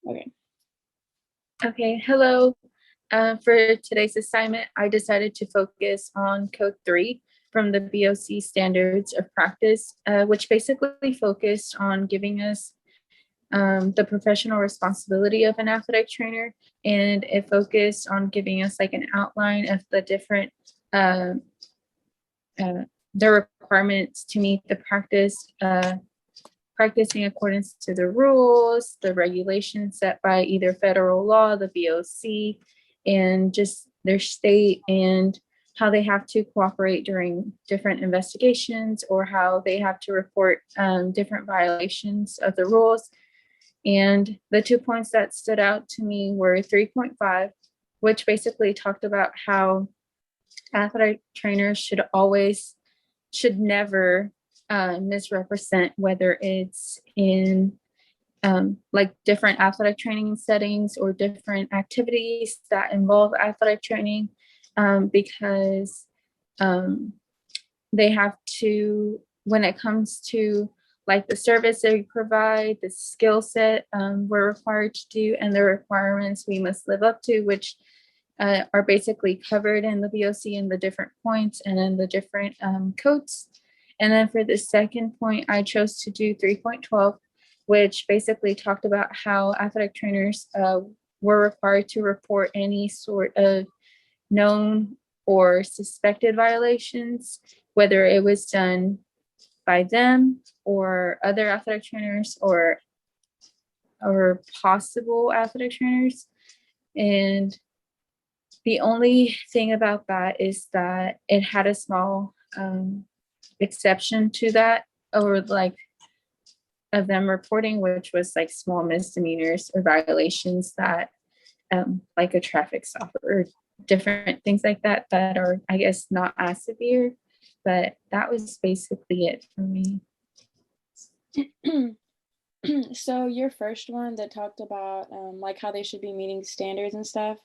Okay. Okay, hello. For today's assignment, I decided to focus on Code 3 from the BOC Standards of Practice, which basically focused on giving us the professional responsibility of an athletic trainer. And it focused on giving us like an outline of the different uh, uh, the requirements to meet the practicing accordance to the rules, the regulations set by either federal law, the BOC, and just their state, and how they have to cooperate during different investigations, or how they have to report different violations of the rules. And the 2 points that stood out to me were 3.5, which basically talked about how athletic trainers should never misrepresent, whether it's in like different athletic training settings or different activities that involve athletic training, because um, they have to, when it comes to like the service they provide, the skill set we're required to do, and the requirements we must live up to, which are basically covered in the BOC in the different points and in the different codes. And then for the second point, I chose to do 3.12, which basically talked about how athletic trainers were required to report any sort of known or suspected violations, whether it was done by them or other athletic trainers or possible athletic trainers. And the only thing about that is that it had a small exception to that, or like of them reporting, which was like small misdemeanors or violations that, like a traffic stop or different things like that, that are, I guess, not as severe. But that was basically it for me. So your first one that talked about like how they should be meeting standards and stuff,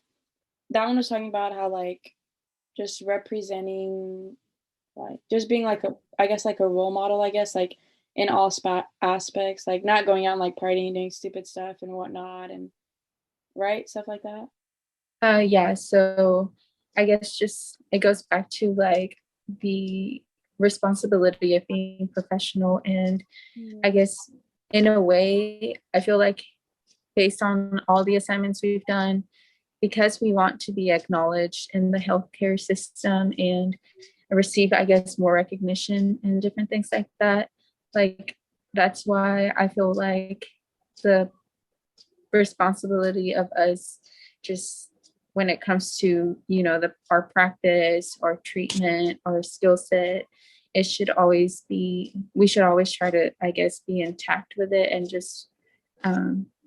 that one was talking about how like just representing, like just being like a, I guess like a role model, I guess, like in all aspects, like not going out and like partying, doing stupid stuff and whatnot, and right, stuff like that. Yeah, so I guess just it goes back to like the responsibility of being professional. And I Yeah. guess in a way, I feel like based on all the assignments we've done, because we want to be acknowledged in the healthcare system and receive, I guess, more recognition and different things like that. Like, that's why I feel like the responsibility of us, just when it comes to, our practice or treatment or skill set, it should always be, we should always try to, I guess, be intact with it and just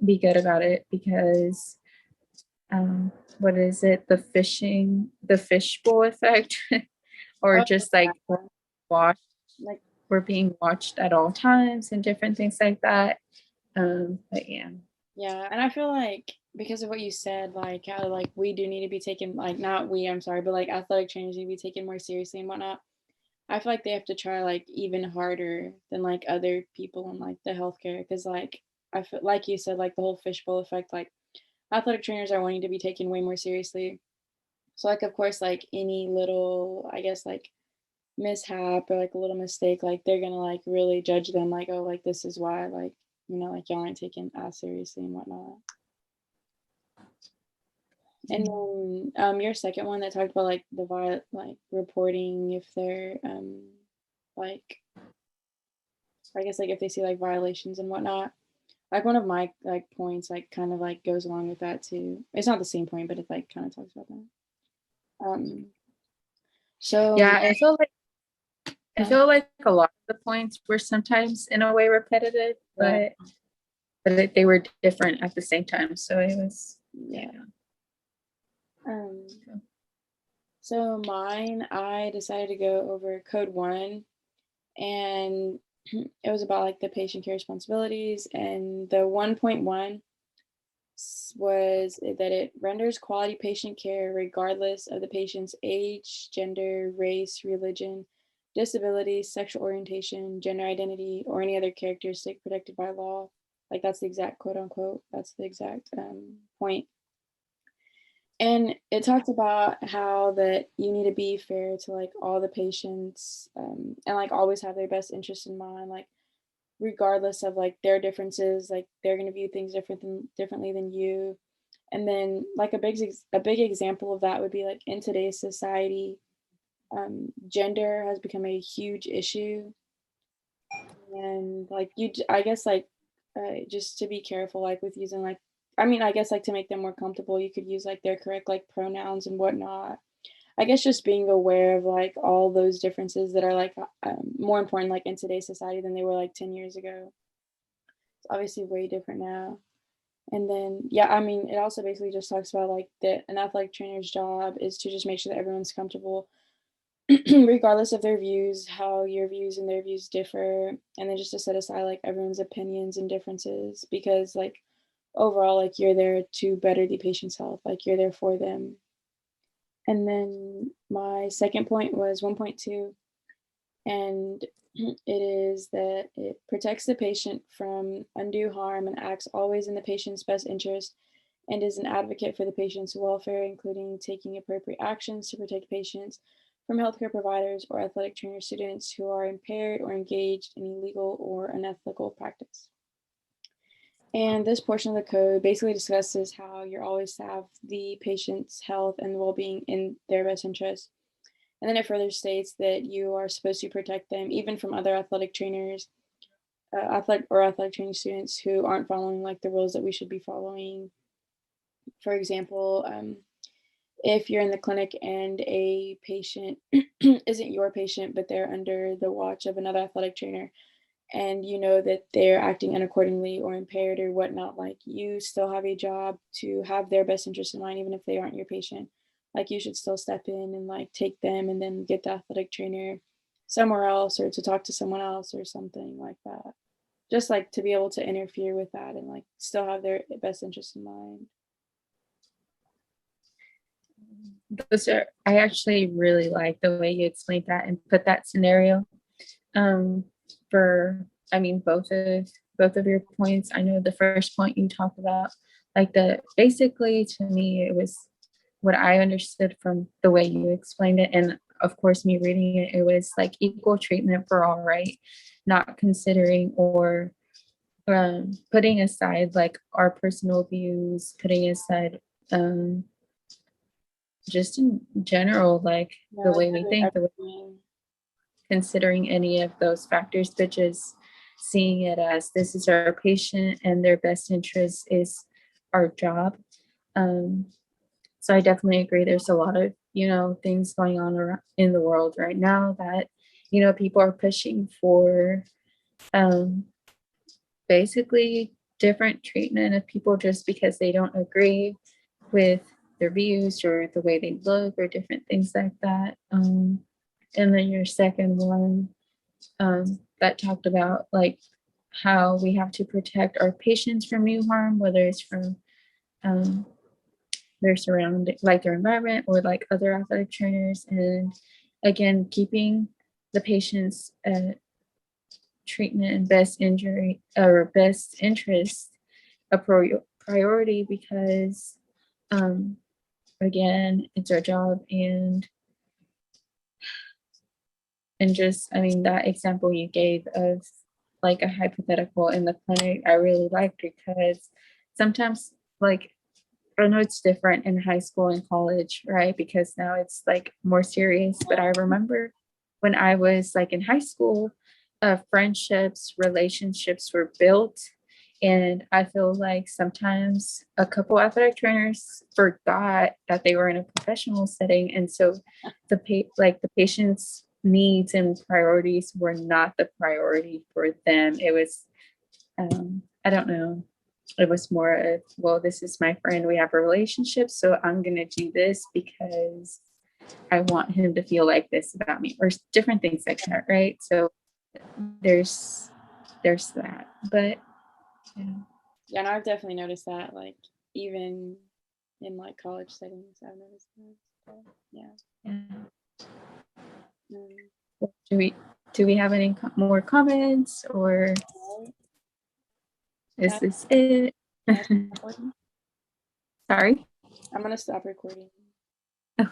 be good about it. Because what is it, the fishbowl effect, or Oh, just like watch, like we're being watched at all times and different things like that. But yeah. yeah, and I feel like because of what you said, like how like we do need to be taken, like not we, I'm sorry, but like athletic trainers need to be taken more seriously and whatnot. I feel like they have to try like even harder than like other people in like the healthcare, because like I feel like you said, like the whole fishbowl effect, like athletic trainers are wanting to be taken way more seriously. So like of course like any little, I guess like mishap or like a little mistake, like they're gonna like really judge them, like, oh, like this is why, like, like y'all aren't taken as seriously and whatnot. And then your second one that talked about like the like reporting if they're like, I guess like if they see like violations and whatnot. Like one of my like points like kind of like goes along with that too. It's not the same point, but it like kind of talks about that. Um so Yeah, I uh, feel like a lot of the points were sometimes in a way repetitive, right. but they were different at the same time. So it was, Yeah. yeah. Um so mine, I decided to go over code 1, and it was about like the patient care responsibilities, and the 1.1 was that it renders quality patient care regardless of the patient's age, gender, race, religion, disability, sexual orientation, gender identity, or any other characteristic protected by law. Like that's the exact quote unquote, that's the exact point. And it talked about how that you need to be fair to like all the patients, and like always have their best interest in mind, like regardless of like their differences, like they're going to view things differently than you. And then like a big example of that would be like in today's society, gender has become a huge issue. And like I guess like just to be careful like with using like, I mean, I guess like to make them more comfortable you could use like their correct like pronouns and whatnot. I guess just being aware of like all those differences that are like more important like in today's society than they were like 10 years ago. It's obviously way different now. And then yeah, I mean it also basically just talks about like that an athletic trainer's job is to just make sure that everyone's comfortable regardless of their views, how your views and their views differ, and then just to set aside like everyone's opinions and differences because like overall like you're there to better the patient's health, like you're there for them. And then my second point was 1.2, and it is that it protects the patient from undue harm and acts always in the patient's best interest and is an advocate for the patient's welfare, including taking appropriate actions to protect patients from healthcare providers or athletic trainer students who are impaired or engaged in illegal or unethical practice. And this portion of the code basically discusses how you're always to have the patient's health and well-being in their best interest. And then it further states that you are supposed to protect them even from other athletic trainers, athletic training students who aren't following like the rules that we should be following. For example, if you're in the clinic and a patient isn't your patient, but they're under the watch of another athletic trainer, and you know that they're acting unaccordingly or impaired or whatnot, like you still have a job to have their best interest in mind, even if they aren't your patient. Like you should still step in and like take them and then get the athletic trainer somewhere else or to talk to someone else or something like that. Just like to be able to interfere with that and like still have their best interest in mind. I actually really like the way you explained that and put that scenario. Um, for I mean both of your points. I know the first point you talked about, like the basically to me it was what I understood from the way you explained it, and of course me reading it, it was like equal treatment for all, right? Not considering or putting aside like our personal views, putting aside just in general, like Yeah, the like way we think, the way everything. considering any of those factors, but just seeing it as this is our patient and their best interest is our job. Um, so I definitely agree. There's a lot of, things going on around in the world right now that, people are pushing for um, basically different treatment of people just because they don't agree with their views or the way they look or different things like that. And then your second one that talked about like how we have to protect our patients from new harm, whether it's from um, their surrounding, like their environment or like other athletic trainers. And again, keeping the patient's treatment and best injury or best interest a priority because um, again, it's our job. And just, I mean, that example you gave of like a hypothetical in the clinic, I really liked because sometimes, like, I know it's different in high school and college, right? Because now it's like more serious. But I remember when I was like in high school, friendships, relationships were built. And I feel like sometimes a couple athletic trainers forgot that they were in a professional setting. And so the patient's needs and priorities were not the priority for them. It was, I don't know, it was more of, well, this is my friend, we have a relationship, so I'm going to do this because I want him to feel like this about me, or different things like that, right? So there's that. But yeah. Yeah, and I've definitely noticed that, like even in like college settings, I've noticed that. So, yeah. Yeah. Um, Do we have any more comments or? Is this it? Can I stop recording? Sorry. I'm gonna stop recording. Okay.